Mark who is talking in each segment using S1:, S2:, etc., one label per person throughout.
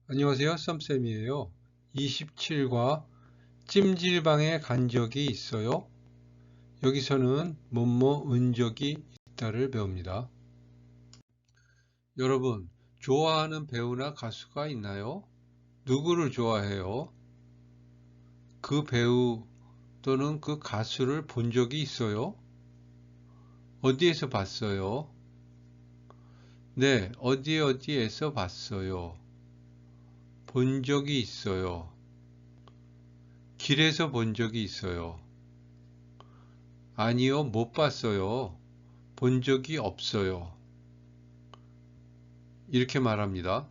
S1: 안녕하세요, 썸쌤이에요. 27과 찜질방에 간 적이 있어요? 여기서는 뭐뭐 은 적이 있다를 배웁니다. 여러분, 좋아하는 배우나 가수가 있나요? 누구를 좋아해요? 그 배우 또는 그 가수를 본 적이 있어요? 어디에서 봤어요? 네, 어디에서 봤어요? 본 적이 있어요. 길에서 본 적이 있어요. 아니요, 못 봤어요. 본 적이 없어요. 이렇게 말합니다.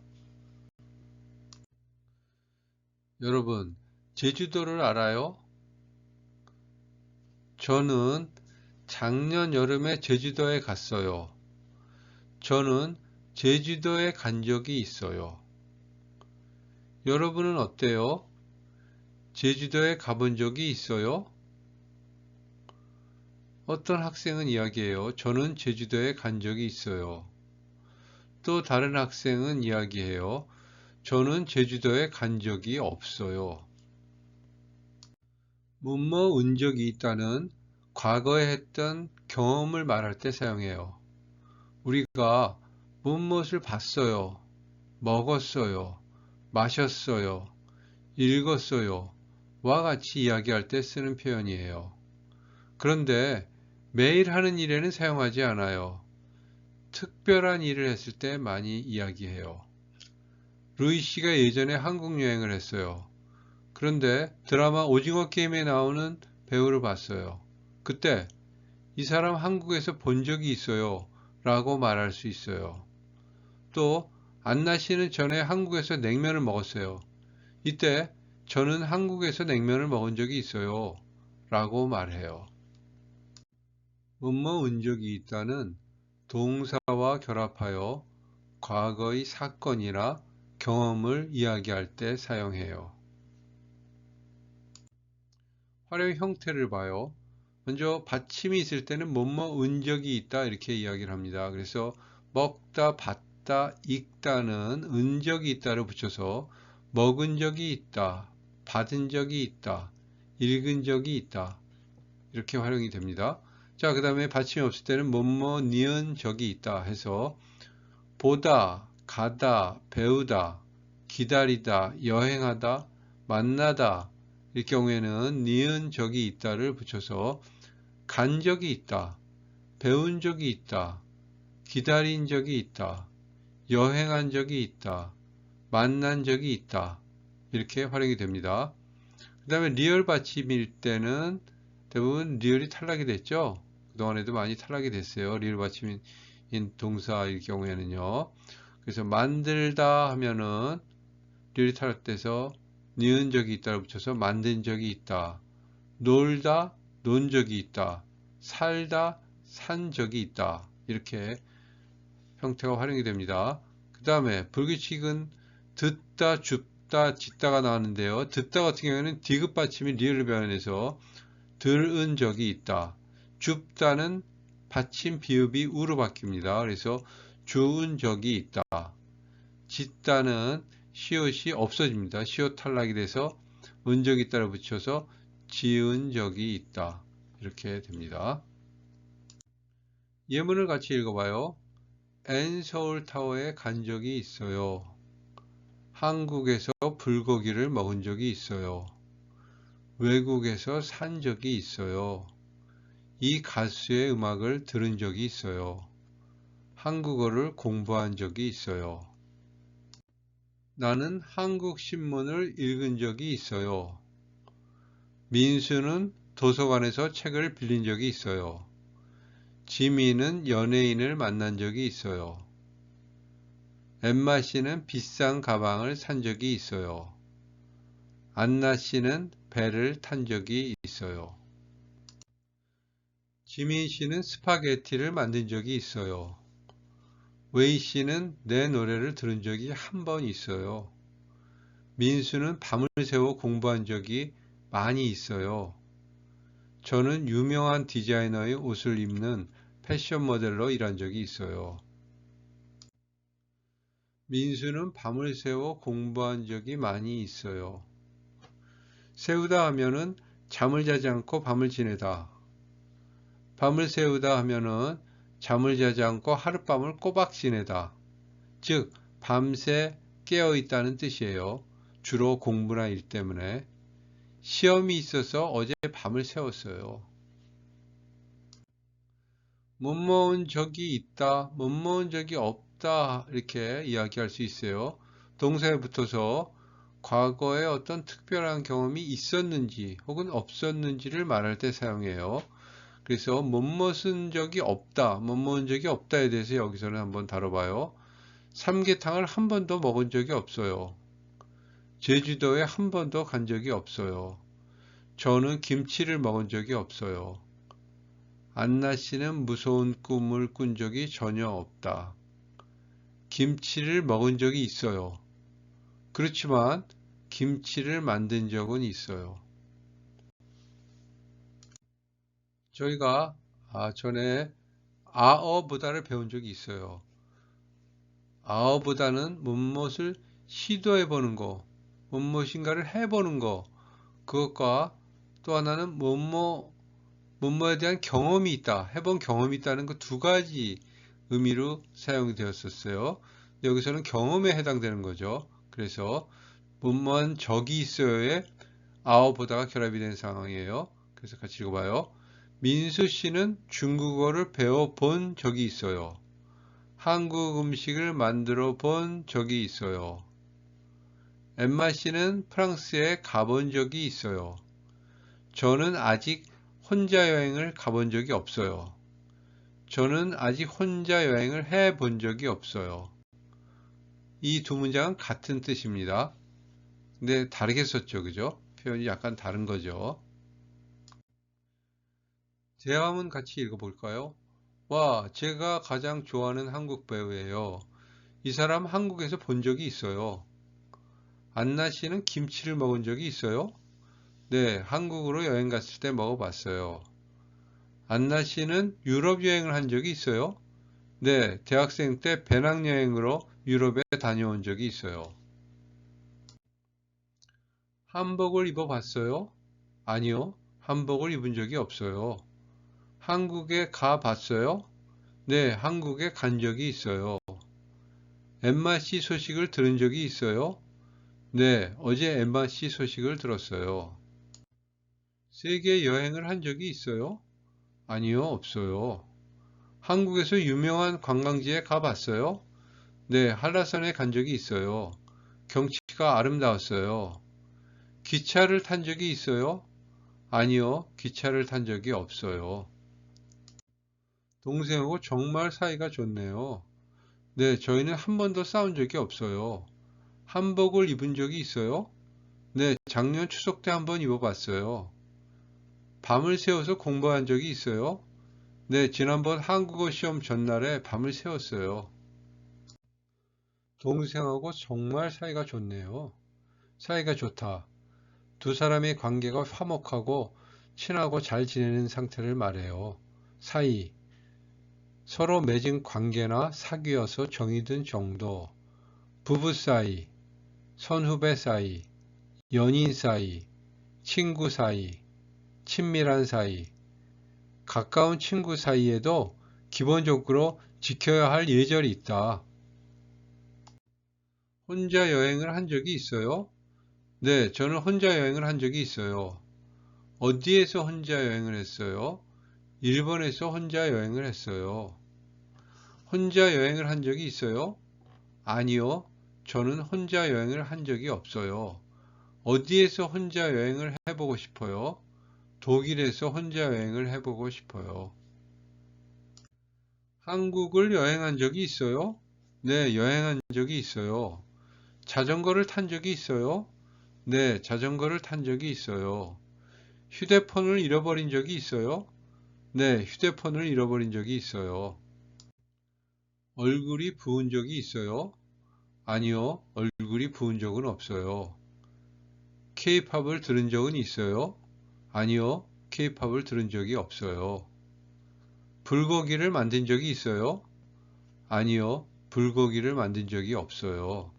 S1: 여러분, 제주도를 알아요? 저는 작년 여름에 제주도에 갔어요. 저는 제주도에 간 적이 있어요. 여러분은 어때요? 제주도에 가본 적이 있어요? 어떤 학생은 이야기해요. 저는 제주도에 간 적이 있어요. 또 다른 학생은 이야기해요. 저는 제주도에 간 적이 없어요. 뭐뭐 운 적이 있다는 과거에 했던 경험을 말할 때 사용해요. 우리가 무엇을 봤어요, 먹었어요, 마셨어요, 읽었어요 와 같이 이야기할 때 쓰는 표현이에요. 그런데 매일 하는 일에는 사용하지 않아요. 특별한 일을 했을 때 많이 이야기해요. 루이 씨가 예전에 한국 여행을 했어요. 그런데 드라마 오징어 게임에 나오는 배우를 봤어요. 그때 이 사람 한국에서 본 적이 있어요 라고 말할 수 있어요. 또 안나 씨는 전에 한국에서 냉면을 먹었어요. 이때 저는 한국에서 냉면을 먹은 적이 있어요 라고 말해요. 뭐뭐 은 적이 있다는 동사와 결합하여 과거의 사건이나 경험을 이야기할 때 사용해요. 활용 형태를 봐요. 먼저 받침이 있을 때는 뭐뭐 은 적이 있다 이렇게 이야기를 합니다. 그래서 먹다, 받다, 읽다는 은 적이 있다를 붙여서 먹은 적이 있다, 받은 적이 있다, 읽은 적이 있다 이렇게 활용이 됩니다. 자, 그 다음에 받침이 없을 때는 뭐뭐 니은 적이 있다 해서 보다, 가다, 배우다, 기다리다, 여행하다, 만나다 이 경우에는 니은 적이 있다를 붙여서 간 적이 있다, 배운 적이 있다, 기다린 적이 있다, 여행한 적이 있다, 만난 적이 있다 이렇게 활용이 됩니다. 그 다음에 리얼 받침일 때는 대부분 리얼이 탈락이 됐죠. 그동안에도 많이 탈락이 됐어요. 리얼 받침인 동사일 경우에는요. 그래서 만들다 하면은 리얼이 탈락돼서 니은 적이 있다를 붙여서 만든 적이 있다. 놀다, 논 적이 있다. 살다, 산 적이 있다. 이렇게 형태가 활용이 됩니다. 그 다음에 불규칙은 듣다, 줍다, 짓다가 나왔는데요. 듣다 같은 경우에는 디귿 받침이 리을을 변해서 들은 적이 있다. 줍다는 받침 비읍이 우로 바뀝니다. 그래서 주은 적이 있다. 짓다는 시옷이 없어집니다. 시옷 탈락이 돼서 은적이 있다를 붙여서 지은 적이 있다. 이렇게 됩니다. 예문을 같이 읽어봐요. N 서울타워에 간 적이 있어요. 한국에서 불고기를 먹은 적이 있어요. 외국에서 산 적이 있어요. 이 가수의 음악을 들은 적이 있어요. 한국어를 공부한 적이 있어요. 나는 한국 신문을 읽은 적이 있어요. 민수는 도서관에서 책을 빌린 적이 있어요. 지미는 연예인을 만난 적이 있어요. 엠마 씨는 비싼 가방을 산 적이 있어요. 안나 씨는 배를 탄 적이 있어요. 지민 씨는 스파게티를 만든 적이 있어요. 웨이 씨는 내 노래를 들은 적이 한 번 있어요. 민수는 밤을 새워 공부한 적이 많이 있어요. 저는 유명한 디자이너의 옷을 입는 패션 모델로 일한 적이 있어요. 민수는 밤을 새워 공부한 적이 많이 있어요. 새우다 하면은 잠을 자지 않고 밤을 지내다. 밤을 새우다 하면은 잠을 자지 않고 하룻밤을 꼬박 지내다. 즉, 밤새 깨어 있다는 뜻이에요. 주로 공부나 일 때문에. 시험이 있어서 어제 밤을 새웠어요. 못 모은 적이 있다, 못 모은 적이 없다 이렇게 이야기할 수 있어요. 동사에 붙어서 과거에 어떤 특별한 경험이 있었는지 혹은 없었는지를 말할 때 사용해요. 그래서 못 먹은 적이 없다, 못 먹은 적이 없다에 대해서 여기서는 한번 다뤄봐요. 삼계탕을 한 번도 먹은 적이 없어요. 제주도에 한 번도 간 적이 없어요. 저는 김치를 먹은 적이 없어요. 안나 씨는 무서운 꿈을 꾼 적이 전혀 없다. 김치를 먹은 적이 있어요. 그렇지만 김치를 만든 적은 있어요. 저희가 전에 아어보다를 배운 적이 있어요. 아어보다는 무엇을 시도해 보는 거, 무엇인가를 해보는 거, 그것과 또 하나는 뭐뭐에 대한 경험이 있다, 해본 경험이 있다는 그 두 가지 의미로 사용이 되었었어요. 여기서는 경험에 해당되는 거죠. 그래서 뭐뭐한 적이 있어요에 아어보다가 결합이 된 상황이에요. 그래서 같이 읽어봐요. 민수 씨는 중국어를 배워본 적이 있어요. 한국 음식을 만들어 본 적이 있어요. 엠마 씨는 프랑스에 가본 적이 있어요. 저는 아직 혼자 여행을 가본 적이 없어요. 저는 아직 혼자 여행을 해본 적이 없어요. 이 두 문장은 같은 뜻입니다. 근데 다르게 썼죠, 그죠? 표현이 약간 다른 거죠. 대화문 같이 읽어볼까요? 와, 제가 가장 좋아하는 한국 배우예요. 이 사람 한국에서 본 적이 있어요. 안나 씨는 김치를 먹은 적이 있어요? 네, 한국으로 여행 갔을 때 먹어봤어요. 안나 씨는 유럽 여행을 한 적이 있어요? 네, 대학생 때 배낭여행으로 유럽에 다녀온 적이 있어요. 한복을 입어봤어요? 아니요, 한복을 입은 적이 없어요. 한국에 가봤어요? 네, 한국에 간 적이 있어요. 엠마 씨 소식을 들은 적이 있어요? 네, 어제 엠마 씨 소식을 들었어요. 세계 여행을 한 적이 있어요? 아니요, 없어요. 한국에서 유명한 관광지에 가봤어요? 네, 한라산에 간 적이 있어요. 경치가 아름다웠어요. 기차를 탄 적이 있어요? 아니요, 기차를 탄 적이 없어요. 동생하고 정말 사이가 좋네요. 네, 저희는 한 번도 싸운 적이 없어요. 한복을 입은 적이 있어요? 네, 작년 추석 때 한번 입어봤어요. 밤을 새워서 공부한 적이 있어요? 네, 지난번 한국어 시험 전날에 밤을 새웠어요. 동생하고 정말 사이가 좋네요. 사이가 좋다. 두 사람의 관계가 화목하고 친하고 잘 지내는 상태를 말해요. 사이. 서로 맺은 관계나 사귀어서 정이 든 정도. 부부 사이, 선후배 사이, 연인 사이, 친구 사이, 친밀한 사이. 가까운 친구 사이에도 기본적으로 지켜야 할 예절이 있다. 혼자 여행을 한 적이 있어요? 네, 저는 혼자 여행을 한 적이 있어요. 어디에서 혼자 여행을 했어요? 일본에서 혼자 여행을 했어요. 혼자 여행을 한 적이 있어요? 아니요, 저는 혼자 여행을 한 적이 없어요. 어디에서 혼자 여행을 해보고 싶어요? 독일에서 혼자 여행을 해보고 싶어요. 한국을 여행한 적이 있어요? 네, 여행한 적이 있어요. 자전거를 탄 적이 있어요? 네, 자전거를 탄 적이 있어요. 휴대폰을 잃어버린 적이 있어요? 네, 휴대폰을 잃어버린 적이 있어요. 얼굴이 부은 적이 있어요? 아니요, 얼굴이 부은 적은 없어요. 케이팝을 들은 적은 있어요? 아니요, 케이팝을 들은 적이 없어요. 불고기를 만든 적이 있어요? 아니요, 불고기를 만든 적이 없어요.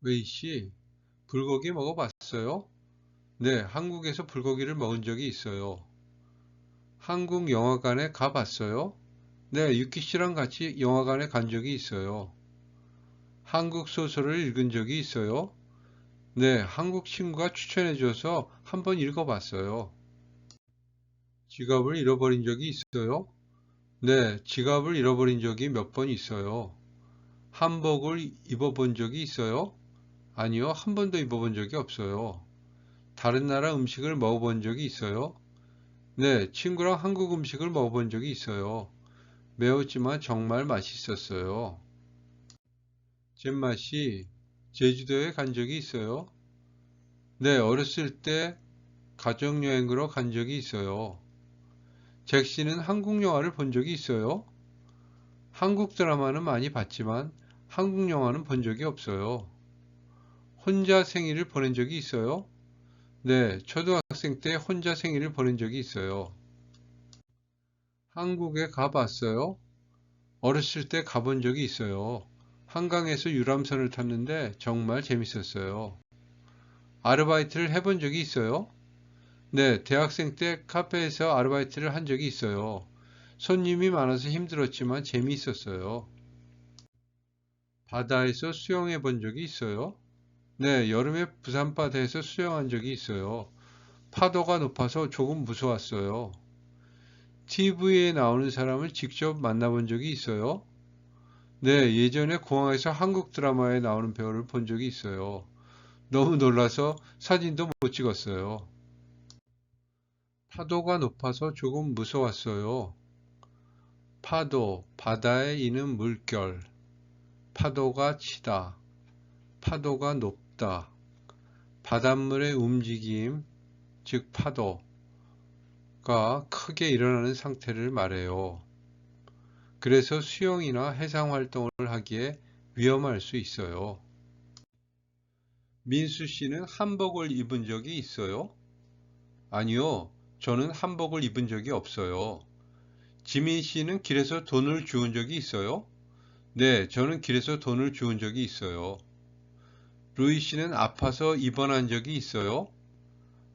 S1: 웨이씨, 불고기 먹어봤어요? 네, 한국에서 불고기를 먹은 적이 있어요. 한국 영화관에 가봤어요? 네, 유키 씨랑 같이 영화관에 간 적이 있어요. 한국 소설을 읽은 적이 있어요? 네, 한국 친구가 추천해줘서 한번 읽어봤어요. 지갑을 잃어버린 적이 있어요? 네, 지갑을 잃어버린 적이 몇 번 있어요. 한복을 입어본 적이 있어요? 아니요, 한 번도 입어본 적이 없어요. 다른 나라 음식을 먹어본 적이 있어요? 네, 친구랑 한국 음식을 먹어본 적이 있어요. 매웠지만 정말 맛있었어요. 잼맛이 제주도에 간 적이 있어요? 네, 어렸을 때 가족여행으로 간 적이 있어요. 잭씨는 한국 영화를 본 적이 있어요? 한국 드라마는 많이 봤지만 한국 영화는 본 적이 없어요. 혼자 생일을 보낸 적이 있어요? 네, 초등학생 때 혼자 생일을 보낸 적이 있어요. 한국에 가봤어요? 어렸을 때 가본 적이 있어요. 한강에서 유람선을 탔는데 정말 재밌었어요. 아르바이트를 해본 적이 있어요? 네, 대학생 때 카페에서 아르바이트를 한 적이 있어요. 손님이 많아서 힘들었지만 재미있었어요. 바다에서 수영해 본 적이 있어요? 네, 여름에 부산바다에서 수영한 적이 있어요. 파도가 높아서 조금 무서웠어요. TV에 나오는 사람을 직접 만나본 적이 있어요? 네, 예전에 공항에서 한국 드라마에 나오는 배우를 본 적이 있어요. 너무 놀라서 사진도 못 찍었어요. 파도가 높아서 조금 무서웠어요. 파도, 바다에 있는 물결, 파도가 치다, 파도가 높다, 바닷물의 움직임, 즉 파도가 크게 일어나는 상태를 말해요. 그래서 수영이나 해상 활동을 하기에 위험할 수 있어요. 민수 씨는 한복을 입은 적이 있어요? 아니요, 저는 한복을 입은 적이 없어요. 지민 씨는 길에서 돈을 주운 적이 있어요? 네, 저는 길에서 돈을 주운 적이 있어요. 루이 씨는 아파서 입원한 적이 있어요?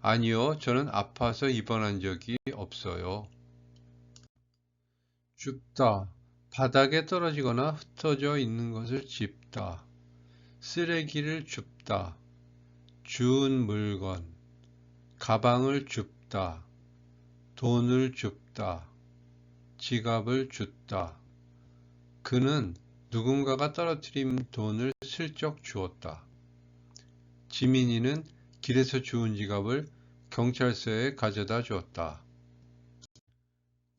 S1: 아니요, 저는 아파서 입원한 적이 없어요. 줍다, 바닥에 떨어지거나 흩어져 있는 것을 짚다. 쓰레기를 줍다, 주운 물건, 가방을 줍다, 돈을 줍다, 지갑을 줍다. 그는 누군가가 떨어뜨린 돈을 슬쩍 주었다. 지민이는 길에서 주운 지갑을 경찰서에 가져다 주었다.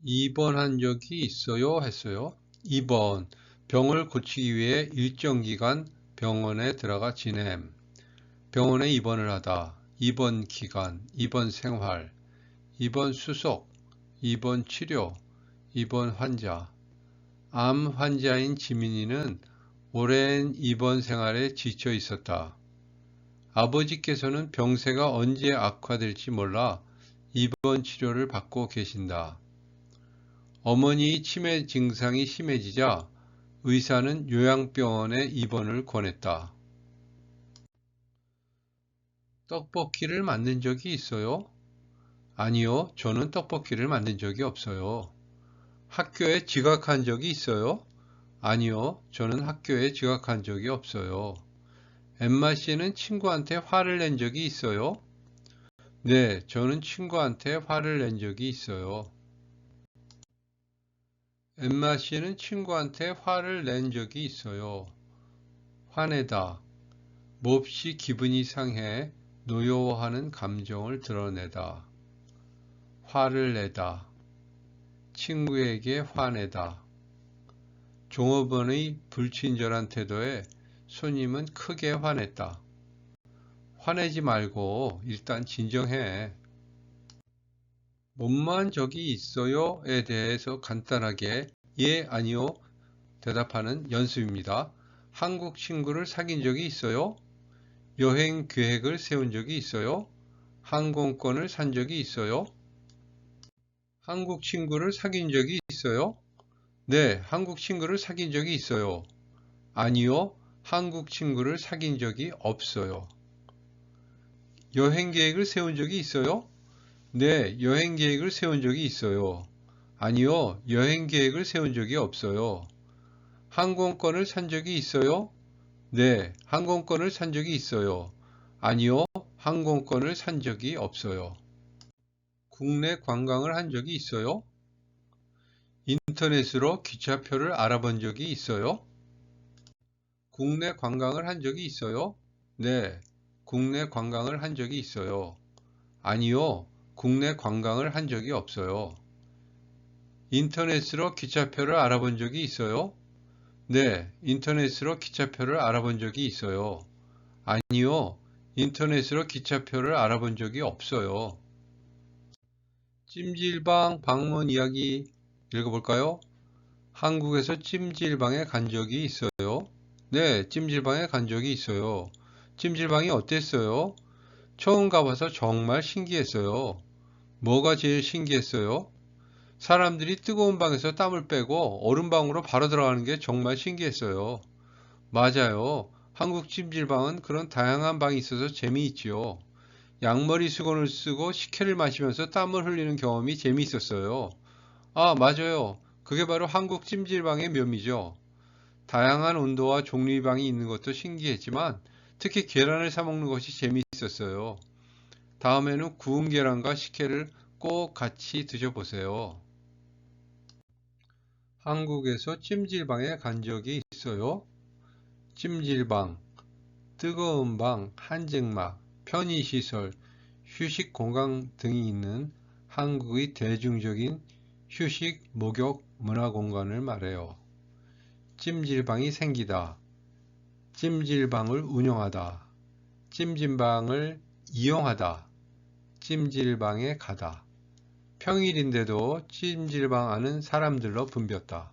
S1: 입원한 적이 있어요? 했어요. 2번. 병을 고치기 위해 일정 기간 병원에 들어가 지냄. 병원에 입원을 하다. 입원 기간, 입원 생활, 입원 수속, 입원 치료, 입원 환자. 암 환자인 지민이는 오랜 입원 생활에 지쳐 있었다. 아버지께서는 병세가 언제 악화될지 몰라 입원 치료를 받고 계신다. 어머니의 치매 증상이 심해지자 의사는 요양병원에 입원을 권했다. 떡볶이를 만든 적이 있어요? 아니요, 저는 떡볶이를 만든 적이 없어요. 학교에 지각한 적이 있어요? 아니요, 저는 학교에 지각한 적이 없어요. 엠마 씨는 친구한테 화를 낸 적이 있어요? 네, 저는 친구한테 화를 낸 적이 있어요. 엠마 씨는 친구한테 화를 낸 적이 있어요. 화내다, 몹시 기분이 상해 노여워하는 감정을 드러내다. 화를 내다, 친구에게 화내다. 종업원의 불친절한 태도에 손님은 크게 화냈다. 화내지 말고 일단 진정해. 못만 적이 있어요에 대해서 간단하게 예, 아니요 대답하는 연습입니다. 한국 친구를 사귄 적이 있어요? 여행 계획을 세운 적이 있어요? 항공권을 산 적이 있어요? 한국 친구를 사귄 적이 있어요? 네, 한국 친구를 사귄 적이 있어요. 아니요, 한국 친구를 사귄 적이 없어요. 여행 계획을 세운 적이 있어요? 네, 여행 계획을 세운 적이 있어요. 아니요, 여행 계획을 세운 적이 없어요. 항공권을 산 적이 있어요? 네, 항공권을 산 적이 있어요. 아니요, 항공권을 산 적이 없어요. 국내 관광을 한 적이 있어요? 인터넷으로 기차표를 알아본 적이 있어요? 국내 관광을 한 적이 있어요? 네, 국내 관광을 한 적이 있어요. 아니요, 국내 관광을 한 적이 없어요. 인터넷으로 기차표를 알아본 적이 있어요? 네, 인터넷으로 기차표를 알아본 적이 있어요. 아니요, 인터넷으로 기차표를 알아본 적이 없어요. 찜질방 방문 이야기 읽어볼까요? 한국에서 찜질방에 간 적이 있어요? 네, 찜질방에 간 적이 있어요. 찜질방이 어땠어요? 처음 가봐서 정말 신기했어요. 뭐가 제일 신기했어요? 사람들이 뜨거운 방에서 땀을 빼고 얼음방으로 바로 들어가는 게 정말 신기했어요. 맞아요. 한국 찜질방은 그런 다양한 방이 있어서 재미있지요. 양머리 수건을 쓰고 식혜를 마시면서 땀을 흘리는 경험이 재미있었어요. 아, 맞아요. 그게 바로 한국 찜질방의 묘미죠. 다양한 온도와 종류의 방이 있는 것도 신기했지만 특히 계란을 사 먹는 것이 재미있었어요. 다음에는 구운 계란과 식혜를 꼭 같이 드셔보세요. 한국에서 찜질방에 간 적이 있어요? 찜질방, 뜨거운 방, 한증막, 편의시설, 휴식 공간 등이 있는 한국의 대중적인 휴식 목욕 문화 공간을 말해요. 찜질방이 생기다, 찜질방을 운영하다, 찜질방을 이용하다, 찜질방에 가다. 평일인데도 찜질방 안은 사람들로 붐볐다.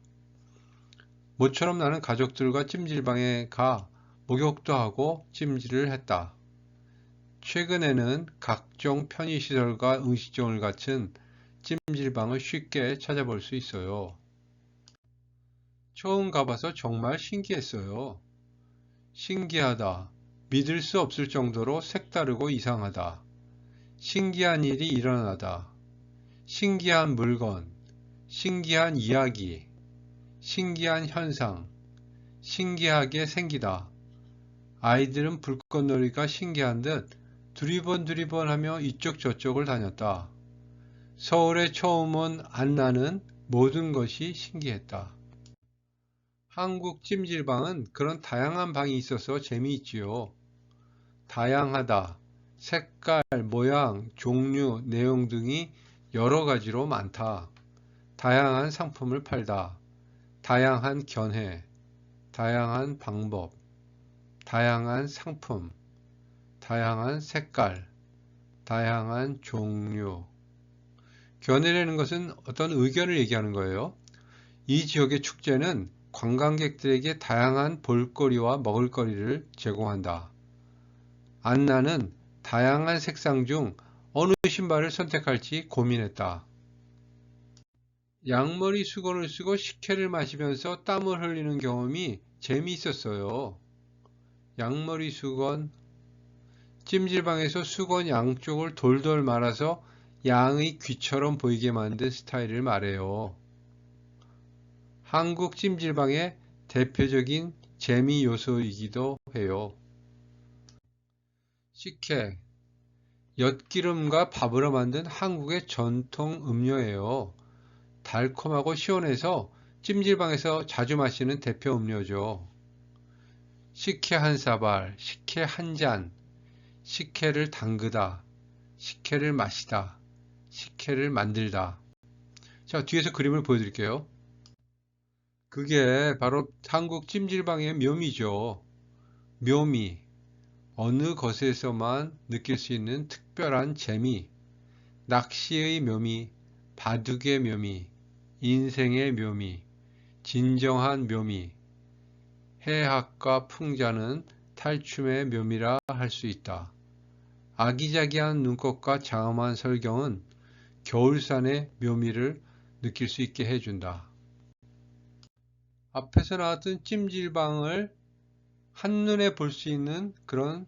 S1: 모처럼 나는 가족들과 찜질방에 가 목욕도 하고 찜질을 했다. 최근에는 각종 편의시설과 음식점을 갖춘 찜질방을 쉽게 찾아볼 수 있어요. 처음 가봐서 정말 신기했어요. 신기하다. 믿을 수 없을 정도로 색다르고 이상하다. 신기한 일이 일어나다. 신기한 물건. 신기한 이야기. 신기한 현상. 신기하게 생기다. 아이들은 불꽃놀이가 신기한 듯 두리번 하며 이쪽 저쪽을 다녔다. 서울에 처음 온 안나는 모든 것이 신기했다. 한국 찜질방은 그런 다양한 방이 있어서 재미있지요. 다양하다. 색깔, 모양, 종류, 내용 등이 여러 가지로 많다. 다양한 상품을 팔다. 다양한 견해. 다양한 방법. 다양한 상품. 다양한 색깔. 다양한 종류. 견해라는 것은 어떤 의견을 얘기하는 거예요. 이 지역의 축제는 관광객들에게 다양한 볼거리와 먹을거리를 제공한다. 안나는 다양한 색상 중 어느 신발을 선택할지 고민했다. 양머리 수건을 쓰고 식혜를 마시면서 땀을 흘리는 경험이 재미있었어요. 양머리 수건, 찜질방에서 수건 양쪽을 돌돌 말아서 양의 귀처럼 보이게 만든 스타일을 말해요. 한국 찜질방의 대표적인 재미 요소이기도 해요. 식혜, 엿기름과 밥으로 만든 한국의 전통 음료예요. 달콤하고 시원해서 찜질방에서 자주 마시는 대표 음료죠. 식혜 한 사발, 식혜 한 잔, 식혜를 담그다, 식혜를 마시다, 식혜를 만들다. 자, 뒤에서 그림을 보여드릴게요. 그게 바로 한국 찜질방의 묘미죠. 묘미, 어느 것에서만 느낄 수 있는 특별한 재미, 낚시의 묘미, 바둑의 묘미, 인생의 묘미, 진정한 묘미, 해학과 풍자는 탈춤의 묘미라 할 수 있다. 아기자기한 눈꽃과 장엄한 설경은 겨울산의 묘미를 느낄 수 있게 해준다. 앞에서 나왔던 찜질방을 한눈에 볼 수 있는 그런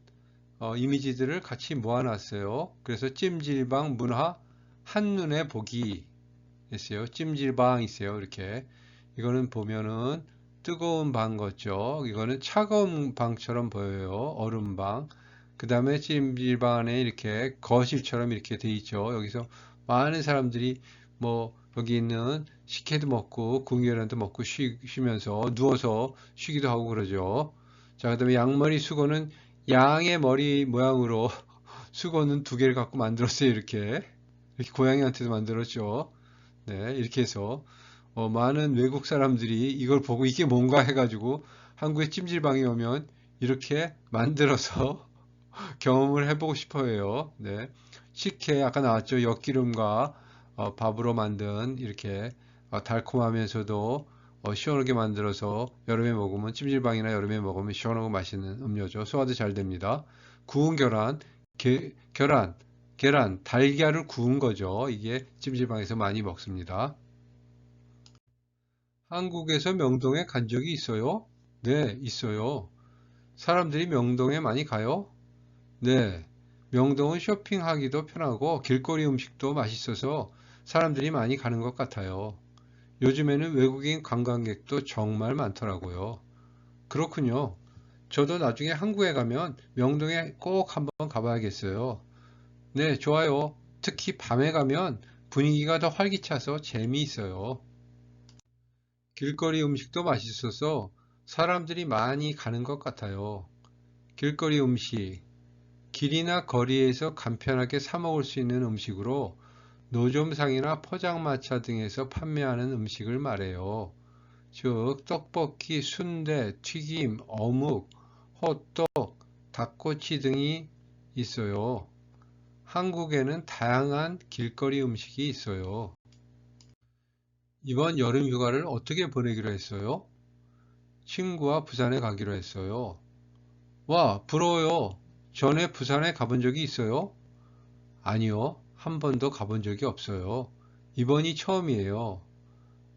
S1: 이미지들을 같이 모아놨어요. 그래서 찜질방 문화 한눈에 보기 했어요. 찜질방 있어요. 이렇게. 이거는 보면은 뜨거운 방 같죠. 이거는 차가운 방처럼 보여요. 얼음방. 그 다음에 찜질방 안에 이렇게 거실처럼 이렇게 돼 있죠. 여기서 많은 사람들이 뭐 여기 있는 식혜도 먹고 궁계란도 먹고 쉬면서 누워서 쉬기도 하고 그러죠. 자, 그 다음에 양머리 수건은 양의 머리 모양으로 수건은 두 개를 갖고 만들었어요. 이렇게 고양이한테도 만들었죠. 네, 이렇게 해서 많은 외국 사람들이 이걸 보고 이게 뭔가 해가지고 한국에 찜질방에 오면 이렇게 만들어서 경험을 해보고 싶어 해요. 네. 식혜 아까 나왔죠. 엿기름과 밥으로 만든 이렇게 달콤하면서도 시원하게 만들어서 여름에 먹으면 찜질방이나 여름에 먹으면 시원하고 맛있는 음료죠. 소화도 잘 됩니다. 구운 계란, 계란, 달걀을 구운 거죠. 이게 찜질방에서 많이 먹습니다. 한국에서 명동에 간 적이 있어요? 네, 있어요. 사람들이 명동에 많이 가요? 네, 명동은 쇼핑하기도 편하고 길거리 음식도 맛있어서 사람들이 많이 가는 것 같아요. 요즘에는 외국인 관광객도 정말 많더라고요. 그렇군요. 저도 나중에 한국에 가면 명동에 꼭 한번 가봐야겠어요. 네, 좋아요. 특히 밤에 가면 분위기가 더 활기차서 재미있어요. 길거리 음식도 맛있어서 사람들이 많이 가는 것 같아요. 길거리 음식, 길이나 거리에서 간편하게 사 먹을 수 있는 음식으로 노점상이나 포장마차 등에서 판매하는 음식을 말해요. 즉, 떡볶이, 순대, 튀김, 어묵, 호떡, 닭꼬치 등이 있어요. 한국에는 다양한 길거리 음식이 있어요. 이번 여름 휴가를 어떻게 보내기로 했어요? 친구와 부산에 가기로 했어요. 와, 부러워요. 전에 부산에 가본 적이 있어요? 아니요, 한 번도 가본 적이 없어요. 이번이 처음이에요.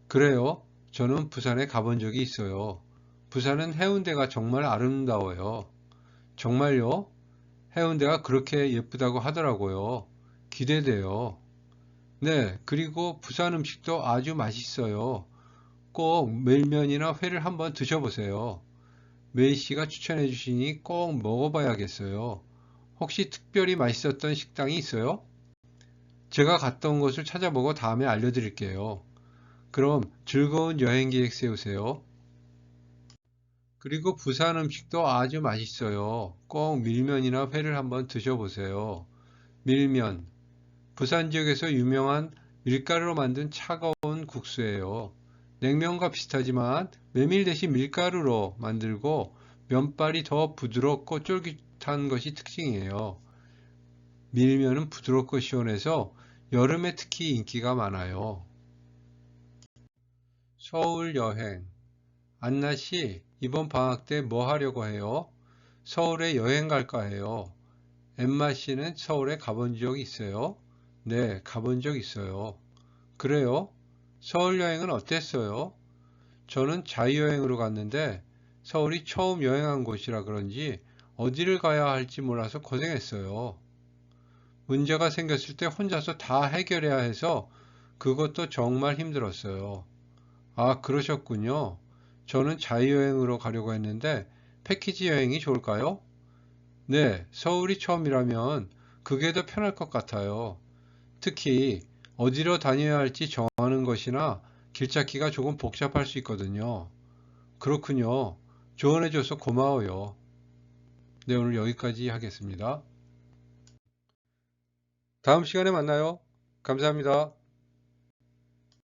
S1: 그래요? 저는 부산에 가본 적이 있어요. 부산은 해운대가 정말 아름다워요. 정말요? 해운대가 그렇게 예쁘다고 하더라고요. 기대돼요. 네, 그리고 부산 음식도 아주 맛있어요. 꼭 밀면이나 회를 한번 드셔보세요. 메이 씨가 추천해 주시니 꼭 먹어봐야겠어요. 혹시 특별히 맛있었던 식당이 있어요? 제가 갔던 곳을 찾아보고 다음에 알려드릴게요. 그럼 즐거운 여행 계획 세우세요. 그리고 부산 음식도 아주 맛있어요. 꼭 밀면이나 회를 한번 드셔보세요. 밀면, 부산 지역에서 유명한 밀가루로 만든 차가운 국수예요. 냉면과 비슷하지만 메밀 대신 밀가루로 만들고 면발이 더 부드럽고 쫄깃한 것이 특징이에요. 밀면은 부드럽고 시원해서 여름에 특히 인기가 많아요. 서울 여행. 안나 씨, 이번 방학 때 뭐 하려고 해요? 서울에 여행 갈까 해요. 엠마 씨는 서울에 가본 적 있어요? 네, 가본 적 있어요. 그래요? 서울 여행은 어땠어요? 저는 자유여행으로 갔는데 서울이 처음 여행한 곳이라 그런지 어디를 가야 할지 몰라서 고생했어요. 문제가 생겼을 때 혼자서 다 해결해야 해서 그것도 정말 힘들었어요. 아, 그러셨군요. 저는 자유여행으로 가려고 했는데 패키지 여행이 좋을까요? 네, 서울이 처음이라면 그게 더 편할 것 같아요. 특히 어디로 다녀야 할지 정하는 것이나 길 찾기가 조금 복잡할 수 있거든요. 그렇군요. 조언해줘서 고마워요. 네, 오늘 여기까지 하겠습니다. 다음 시간에 만나요. 감사합니다.